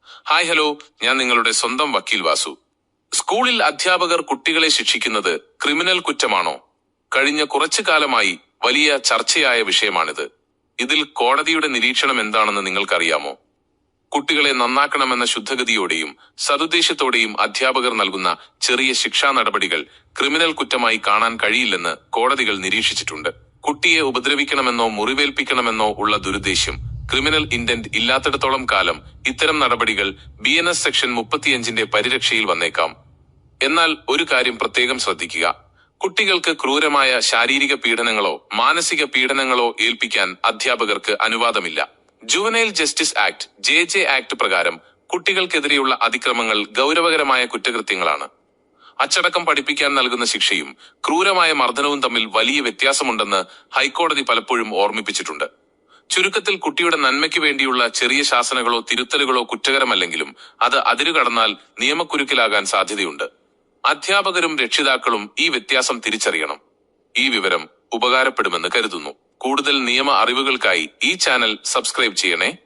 Hi hello, ഞാൻ നിങ്ങളുടെ സ്വന്തം വക്കീൽ വാസു. സ്കൂളിൽ അധ്യാപകർ കുട്ടികളെ ശിക്ഷിക്കുന്നത് ക്രിമിനൽ കുറ്റമാണോ? കഴിഞ്ഞ കുറച്ചു കാലമായി വലിയ ചർച്ചയായ വിഷയമാണിത്. ഇതിൽ കോടതിയുടെ നിരീക്ഷണം എന്താണെന്ന് നിങ്ങൾക്കറിയാമോ? കുട്ടികളെ നന്നാക്കണമെന്ന ശുദ്ധഗതിയോടെയും സതുദ്ദേശത്തോടെയും അധ്യാപകർ നൽകുന്ന ചെറിയ ശിക്ഷാ നടപടികൾ ക്രിമിനൽ കുറ്റമായി കാണാൻ കഴിയില്ലെന്ന് കോടതികൾ നിരീക്ഷിച്ചിട്ടുണ്ട്. കുട്ടിയെ ഉപദ്രവിക്കണമെന്നോ മുറിവേൽപ്പിക്കണമെന്നോ ഉള്ള ദുരുദ്ദേശ്യം, ക്രിമിനൽ ഇന്റന്റ് ഇല്ലാത്തിടത്തോളം കാലം ഇത്തരം നടപടികൾ BNS സെക്ഷൻ 35 പരിരക്ഷയിൽ വന്നേക്കാം. എന്നാൽ ഒരു കാര്യം പ്രത്യേകം ശ്രദ്ധിക്കുക. കുട്ടികൾക്ക് ക്രൂരമായ ശാരീരിക പീഡനങ്ങളോ മാനസിക പീഡനങ്ങളോ ഏൽപ്പിക്കാൻ അധ്യാപകർക്ക് അനുവാദമില്ല. Juvenile justice act JJ act പ്രകാരം കുട്ടികൾക്കെതിരെയുള്ള അതിക്രമങ്ങൾ ഗൗരവകരമായ കുറ്റകൃത്യങ്ങളാണ്. അച്ചടക്കം പഠിപ്പിക്കാൻ നൽകുന്ന ശിക്ഷയും ക്രൂരമായ മർദ്ദനവും തമ്മിൽ വലിയ വ്യത്യാസമുണ്ടെന്ന് ഹൈക്കോടതി പലപ്പോഴും ഓർമ്മിപ്പിച്ചിട്ടുണ്ട്. ചുരുക്കത്തിൽ, കുട്ടിയുടെ നന്മയ്ക്ക് വേണ്ടിയുള്ള ചെറിയ ശാസനകളോ തിരുത്തലുകളോ കുറ്റകരമല്ലെങ്കിലും അത് അതിരുകടന്നാൽ നിയമക്കുരുക്കിലാകാൻ സാധ്യതയുണ്ട്. അധ്യാപകരും രക്ഷിതാക്കളും ഈ വ്യത്യാസം തിരിച്ചറിയണം. ഈ വിവരം ഉപകാരപ്പെടുമെന്ന് കരുതുന്നു. കൂടുതൽ നിയമ അറിവുകൾക്കായി ഈ ചാനൽ സബ്സ്ക്രൈബ് ചെയ്യണേ.